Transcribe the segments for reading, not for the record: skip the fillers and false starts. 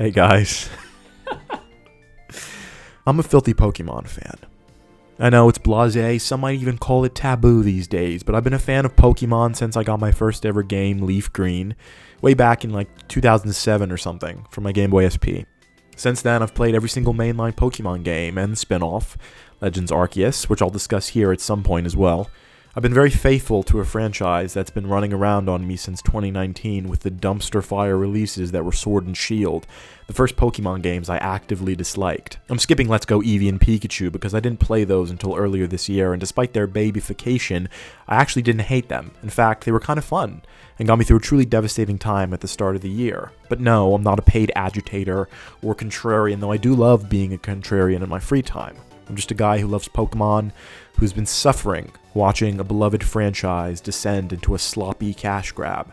Hey guys. I'm a filthy Pokemon fan. I know it's blasé, some might even call it taboo these days, but I've been a fan of Pokemon since I got my first ever game, Leaf Green, way back in like 2007 or something, for my Game Boy SP. Since then, I've played every single mainline Pokemon game and spin-off, Legends Arceus, which I'll discuss here at some point as well. I've been very faithful to a franchise that's been running around on me since 2019 with the dumpster fire releases that were Sword and Shield, the first Pokemon games I actively disliked. I'm skipping Let's Go Eevee and Pikachu because I didn't play those until earlier this year, and despite their babyfication, I actually didn't hate them. In fact, they were kind of fun, and got me through a truly devastating time at the start of the year. But no, I'm not a paid agitator or contrarian, though I do love being a contrarian in my free time. I'm just a guy who loves Pokemon, who's been suffering watching a beloved franchise descend into a sloppy cash grab.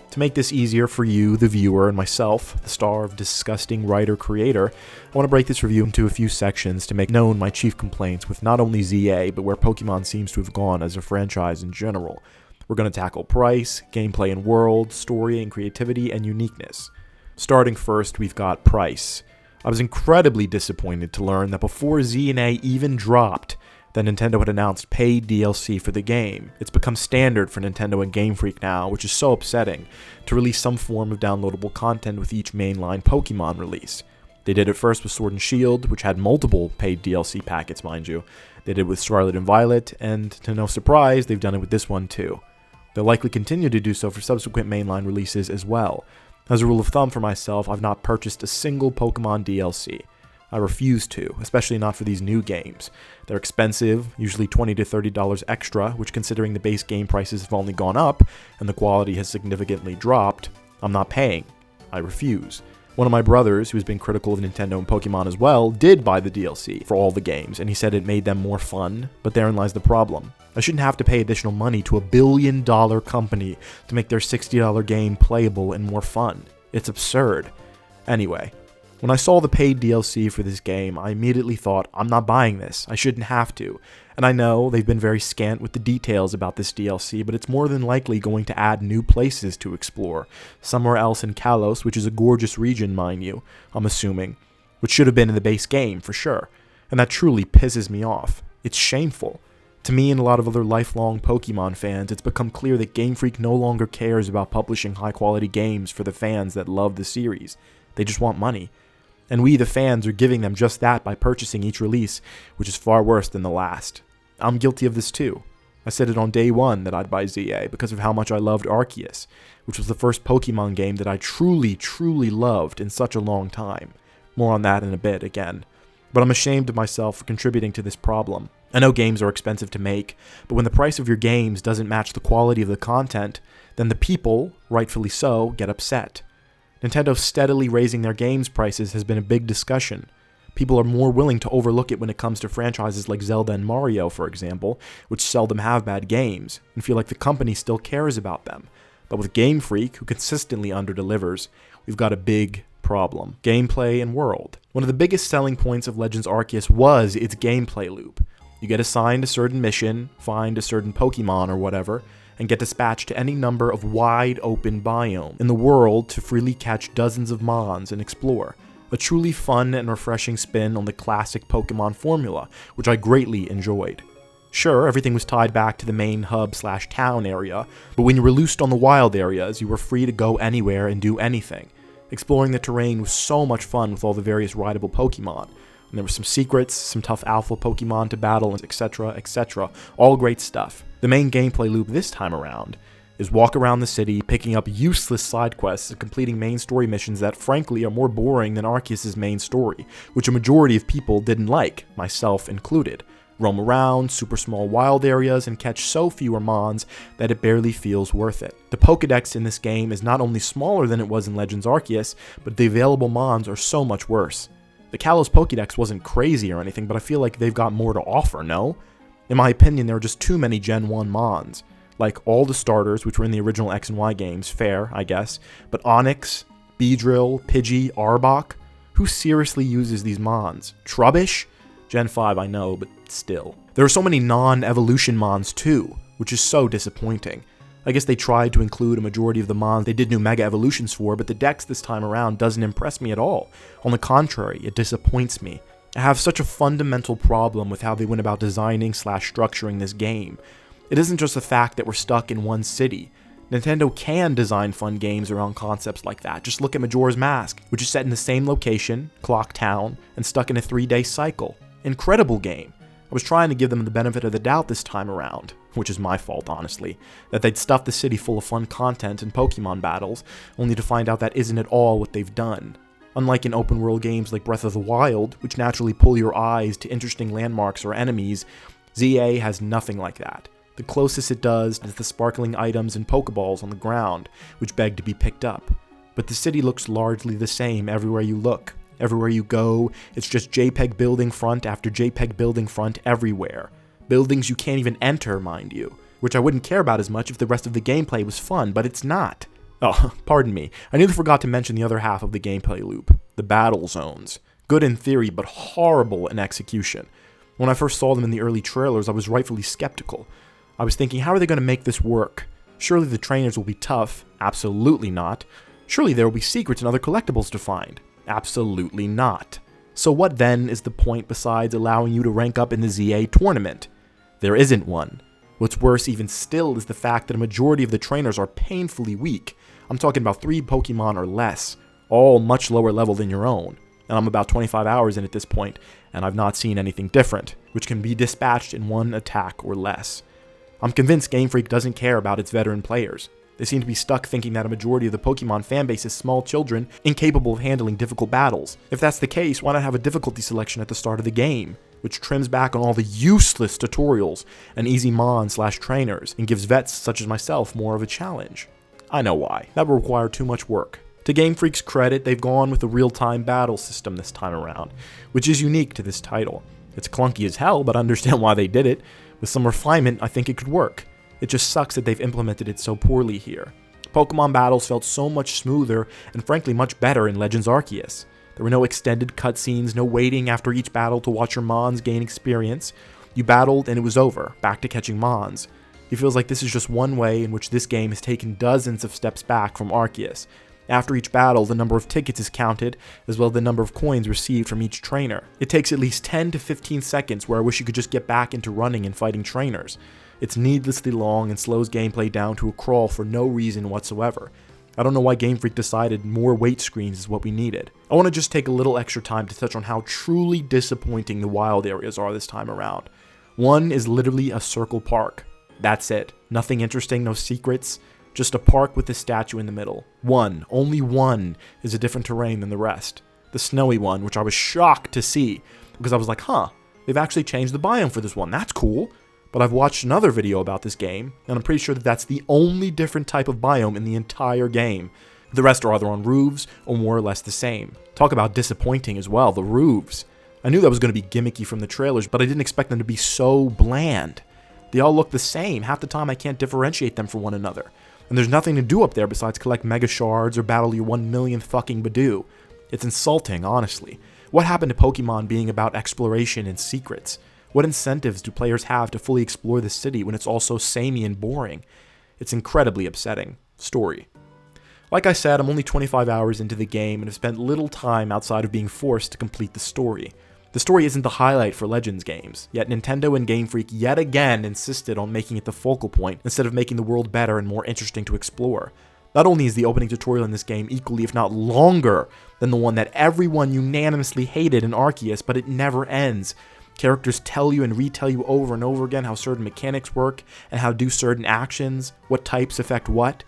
To make this easier for you, the viewer, and myself, the star of disgusting writer-creator, I want to break this review into a few sections to make known my chief complaints with not only ZA, but where Pokemon seems to have gone as a franchise in general. We're going to tackle price, gameplay and world, story and creativity, and uniqueness. Starting first, we've got price. I was incredibly disappointed to learn that before Z&A even dropped, that Nintendo had announced paid DLC for the game. It's become standard for Nintendo and Game Freak now, which is so upsetting, to release some form of downloadable content with each mainline Pokemon release. They did it first with Sword and Shield, which had multiple paid DLC packets, mind you. They did it with Scarlet and Violet, and to no surprise, they've done it with this one too. They'll likely continue to do so for subsequent mainline releases as well. As a rule of thumb for myself, I've not purchased a single Pokemon DLC. I refuse to, especially not for these new games. They're expensive, usually $20 to $30 extra, which considering the base game prices have only gone up, and the quality has significantly dropped, I'm not paying. I refuse. One of my brothers, who's been critical of Nintendo and Pokemon as well, did buy the DLC for all the games, and he said it made them more fun, but therein lies the problem. I shouldn't have to pay additional money to a billion-dollar company to make their $60 game playable and more fun. It's absurd. Anyway, when I saw the paid DLC for this game, I immediately thought, I'm not buying this, I shouldn't have to. And I know they've been very scant with the details about this DLC, but it's more than likely going to add new places to explore. Somewhere else in Kalos, which is a gorgeous region, mind you, I'm assuming, which should have been in the base game, for sure. And that truly pisses me off. It's shameful. To me and a lot of other lifelong Pokemon fans, it's become clear that Game Freak no longer cares about publishing high-quality games for the fans that love the series. They just want money. And we, the fans, are giving them just that by purchasing each release, which is far worse than the last. I'm guilty of this too. I said it on day one that I'd buy ZA because of how much I loved Arceus, which was the first Pokemon game that I truly, truly loved in such a long time. More on that in a bit again. But I'm ashamed of myself for contributing to this problem. I know games are expensive to make, but when the price of your games doesn't match the quality of the content, then the people, rightfully so, get upset. Nintendo steadily raising their games prices has been a big discussion. People are more willing to overlook it when it comes to franchises like Zelda and Mario, for example, which seldom have bad games, and feel like the company still cares about them. But with Game Freak, who consistently underdelivers, we've got a big problem. Gameplay and world. One of the biggest selling points of Legends Arceus was its gameplay loop. You get assigned a certain mission, find a certain Pokemon or whatever, and get dispatched to any number of wide-open biomes in the world to freely catch dozens of Mons and explore. A truly fun and refreshing spin on the classic Pokemon formula, which I greatly enjoyed. Sure, everything was tied back to the main hub/town area, but when you were loosed on the wild areas, you were free to go anywhere and do anything. Exploring the terrain was so much fun with all the various rideable Pokemon. And there were some secrets, some tough alpha Pokemon to battle, etc., etc. All great stuff. The main gameplay loop this time around is walk around the city, picking up useless side quests and completing main story missions that frankly are more boring than Arceus' main story, which a majority of people didn't like, myself included. Roam around super small wild areas and catch so fewer Mons that it barely feels worth it. The Pokédex in this game is not only smaller than it was in Legends Arceus, but the available Mons are so much worse. The Kalos Pokédex wasn't crazy or anything, but I feel like they've got more to offer, no? In my opinion, there are just too many Gen 1 Mons. Like all the starters, which were in the original X and Y games, fair, I guess, but Onix, Beedrill, Pidgey, Arbok, who seriously uses these Mons? Trubbish? Gen 5 I know, but still. There are so many non-evolution Mons too, which is so disappointing. I guess they tried to include a majority of the mons they did new Mega Evolutions for, but the dex this time around doesn't impress me at all. On the contrary, it disappoints me. I have such a fundamental problem with how they went about designing/structuring this game. It isn't just the fact that we're stuck in one city. Nintendo can design fun games around concepts like that. Just look at Majora's Mask, which is set in the same location, Clock Town, and stuck in a 3-day cycle. Incredible game. I was trying to give them the benefit of the doubt this time around, which is my fault, honestly, that they'd stuff the city full of fun content and Pokemon battles, only to find out that isn't at all what they've done. Unlike in open world games like Breath of the Wild, which naturally pull your eyes to interesting landmarks or enemies, ZA has nothing like that. The closest it does is the sparkling items and Pokeballs on the ground, which beg to be picked up. But the city looks largely the same everywhere you look. Everywhere you go, it's just JPEG building front after JPEG building front everywhere. Buildings you can't even enter, mind you, which I wouldn't care about as much if the rest of the gameplay was fun, but it's not. Oh, pardon me, I nearly forgot to mention the other half of the gameplay loop, the battle zones. Good in theory, but horrible in execution. When I first saw them in the early trailers, I was rightfully skeptical. I was thinking, how are they going to make this work? Surely the trainers will be tough. Absolutely not. Surely there will be secrets and other collectibles to find. Absolutely not. So what then is the point besides allowing you to rank up in the ZA tournament? There isn't one. What's worse even still is the fact that a majority of the trainers are painfully weak. I'm talking about 3 Pokemon or less, all much lower level than your own. And I'm about 25 hours in at this point, and I've not seen anything different, which can be dispatched in 1 attack or less. I'm convinced Game Freak doesn't care about its veteran players. They seem to be stuck thinking that a majority of the Pokemon fanbase is small children incapable of handling difficult battles. If that's the case, why not have a difficulty selection at the start of the game, which trims back on all the useless tutorials and easy mon/trainers and gives vets such as myself more of a challenge? I know why. That would require too much work. To Game Freak's credit, they've gone with a real-time battle system this time around, which is unique to this title. It's clunky as hell, but I understand why they did it. With some refinement, I think it could work. It just sucks that they've implemented it so poorly here. Pokemon battles felt so much smoother and frankly much better in Legends Arceus. There were no extended cutscenes, no waiting after each battle to watch your mons gain experience. You battled and it was over, back to catching mons. It feels like this is just one way in which this game has taken dozens of steps back from Arceus. After each battle, the number of tickets is counted, as well as the number of coins received from each trainer. It takes at least 10 to 15 seconds where I wish you could just get back into running and fighting trainers. It's needlessly long and slows gameplay down to a crawl for no reason whatsoever. I don't know why Game Freak decided more wait screens is what we needed. I want to just take a little extra time to touch on how truly disappointing the wild areas are this time around. One is literally a circle park. That's it. Nothing interesting, no secrets. Just a park with a statue in the middle. One, only one, is a different terrain than the rest. The snowy one, which I was shocked to see, because I was like, they've actually changed the biome for this one. That's cool. But I've watched another video about this game, and I'm pretty sure that that's the only different type of biome in the entire game. The rest are either on roofs or more or less the same. Talk about disappointing as well, the roofs. I knew that was going to be gimmicky from the trailers, but I didn't expect them to be so bland. They all look the same. Half the time I can't differentiate them from one another. And there's nothing to do up there besides collect mega shards or battle your 1 millionth fucking Badoo. It's insulting, honestly. What happened to Pokemon being about exploration and secrets? What incentives do players have to fully explore the city when it's all so samey and boring? It's incredibly upsetting. Story. Like I said, I'm only 25 hours into the game and have spent little time outside of being forced to complete the story. The story isn't the highlight for Legends games, yet Nintendo and Game Freak yet again insisted on making it the focal point instead of making the world better and more interesting to explore. Not only is the opening tutorial in this game equally if not longer than the one that everyone unanimously hated in Arceus, but it never ends. Characters tell you and retell you over and over again how certain mechanics work and how to do certain actions, what types affect what.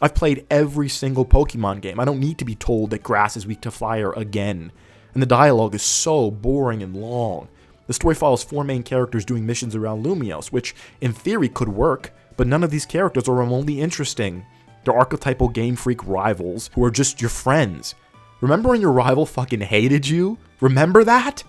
I've played every single Pokemon game. I don't need to be told that grass is weak to fire again. And the dialogue is so boring and long. The story follows 4 main characters doing missions around Lumios, which in theory could work, but none of these characters are remotely interesting. They're archetypal Game Freak rivals who are just your friends. Remember when your rival fucking hated you? Remember that?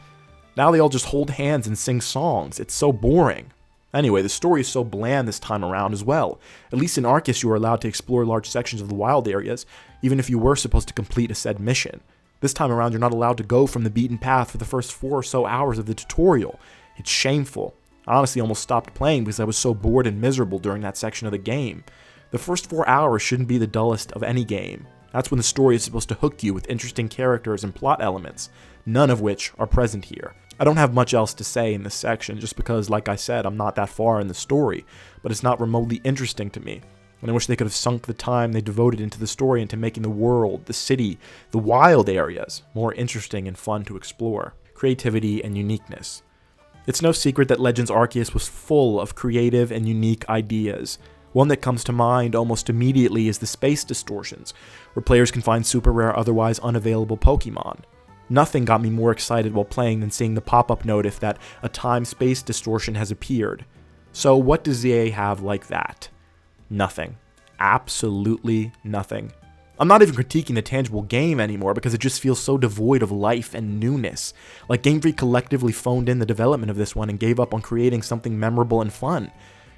Now they all just hold hands and sing songs. It's so boring. Anyway, the story is so bland this time around as well. At least in Arceus you were allowed to explore large sections of the wild areas, even if you were supposed to complete a said mission. This time around you're not allowed to go from the beaten path for the first 4 or so hours of the tutorial. It's shameful. I honestly almost stopped playing because I was so bored and miserable during that section of the game. The first 4 hours shouldn't be the dullest of any game. That's when the story is supposed to hook you with interesting characters and plot elements, none of which are present here. I don't have much else to say in this section, just because, like I said, I'm not that far in the story, but it's not remotely interesting to me. And I wish they could have sunk the time they devoted into the story into making the world, the city, the wild areas more interesting and fun to explore. Creativity and uniqueness. It's no secret that Legends Arceus was full of creative and unique ideas. One that comes to mind almost immediately is the space distortions, where players can find super rare, otherwise unavailable Pokemon. Nothing got me more excited while playing than seeing the pop-up notice that a time-space distortion has appeared. So what does EA have like that? Nothing. Absolutely nothing. I'm not even critiquing the tangible game anymore because it just feels so devoid of life and newness. Like Game Freak collectively phoned in the development of this one and gave up on creating something memorable and fun.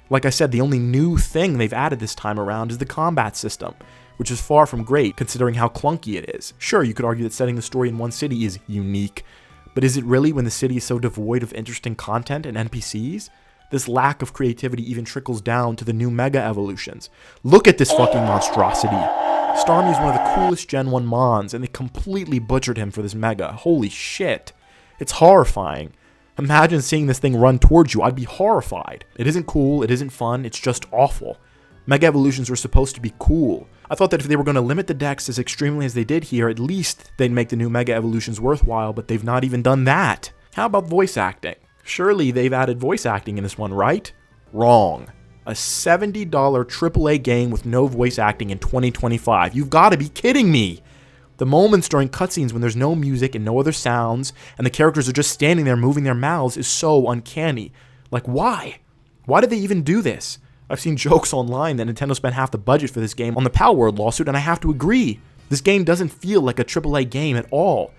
Like I said, the only new thing they've added this time around is the combat system, which is far from great considering how clunky it is. Sure, you could argue that setting the story in one city is unique, but is it really when the city is so devoid of interesting content and NPCs? This lack of creativity even trickles down to the new Mega Evolutions. Look at this fucking monstrosity! Starmie is one of the coolest Gen 1 Mons, and they completely butchered him for this Mega. Holy shit. It's horrifying. Imagine seeing this thing run towards you. I'd be horrified. It isn't cool, it isn't fun, it's just awful. Mega Evolutions were supposed to be cool. I thought that if they were going to limit the decks as extremely as they did here, at least they'd make the new Mega Evolutions worthwhile, but they've not even done that. How about voice acting? Surely they've added voice acting in this one, right? Wrong. A $70 AAA game with no voice acting in 2025. You've got to be kidding me! The moments during cutscenes when there's no music and no other sounds, and the characters are just standing there moving their mouths is so uncanny. Like, why? Why did they even do this? I've seen jokes online that Nintendo spent half the budget for this game on the Palworld lawsuit, and I have to agree. This game doesn't feel like a AAA game at all.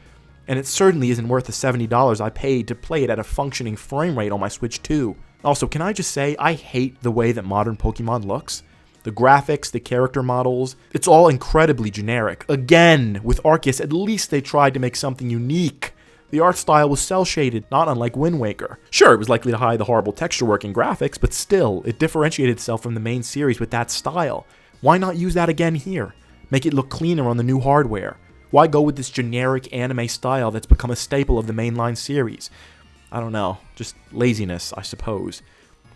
And it certainly isn't worth the $70 I paid to play it at a functioning frame rate on my Switch 2. Also, can I just say, I hate the way that modern Pokemon looks. The graphics, the character models, it's all incredibly generic. Again, with Arceus, at least they tried to make something unique. The art style was cel-shaded, not unlike Wind Waker. Sure, it was likely to hide the horrible texture work and graphics, but still, it differentiated itself from the main series with that style. Why not use that again here? Make it look cleaner on the new hardware. Why go with this generic anime style that's become a staple of the mainline series? I don't know, just laziness, I suppose.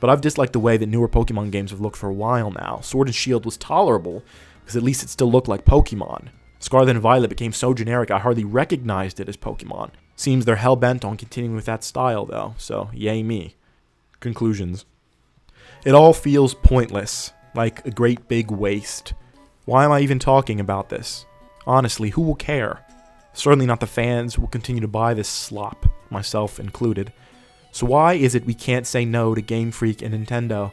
But I've disliked the way that newer Pokemon games have looked for a while now. Sword and Shield was tolerable, because at least it still looked like Pokemon. Scarlet and Violet became so generic I hardly recognized it as Pokemon. Seems they're hell-bent on continuing with that style though, so yay me. Conclusions. It all feels pointless, like a great big waste. Why am I even talking about this? Honestly, who will care? Certainly not the fans who will continue to buy this slop, myself included. So why is it we can't say no to Game Freak and Nintendo?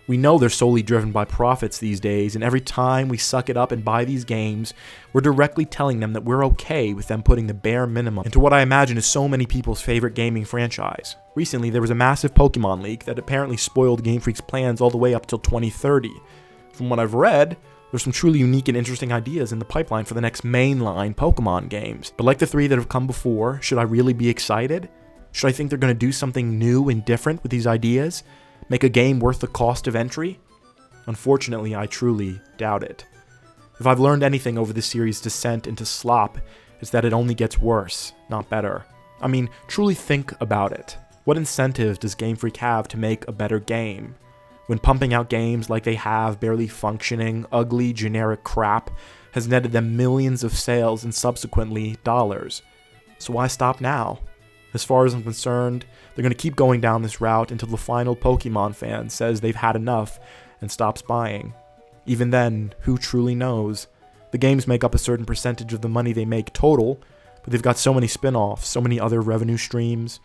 We know they're solely driven by profits these days, and every time we suck it up and buy these games, we're directly telling them that we're okay with them putting the bare minimum into what I imagine is so many people's favorite gaming franchise. Recently, there was a massive Pokemon leak that apparently spoiled Game Freak's plans all the way up till 2030. From what I've read, there's some truly unique and interesting ideas in the pipeline for the next mainline Pokemon games. But like the three that have come before, should I really be excited? Should I think they're going to do something new and different with these ideas? Make a game worth the cost of entry? Unfortunately, I truly doubt it. If I've learned anything over this series' descent into slop, it's that it only gets worse, not better. I mean, truly think about it. What incentive does Game Freak have to make a better game? When pumping out games like they have, barely functioning, ugly, generic crap has netted them millions of sales and subsequently dollars. So why stop now? As far as I'm concerned, they're going to keep going down this route until the final Pokemon fan says they've had enough and stops buying. Even then, who truly knows? The games make up a certain percentage of the money they make total, but they've got so many spin-offs, so many other revenue streams.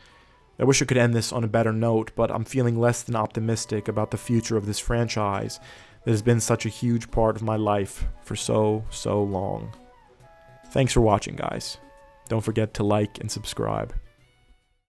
I wish I could end this on a better note, but I'm feeling less than optimistic about the future of this franchise that has been such a huge part of my life for so long. Thanks for watching, guys. Don't forget to like and subscribe.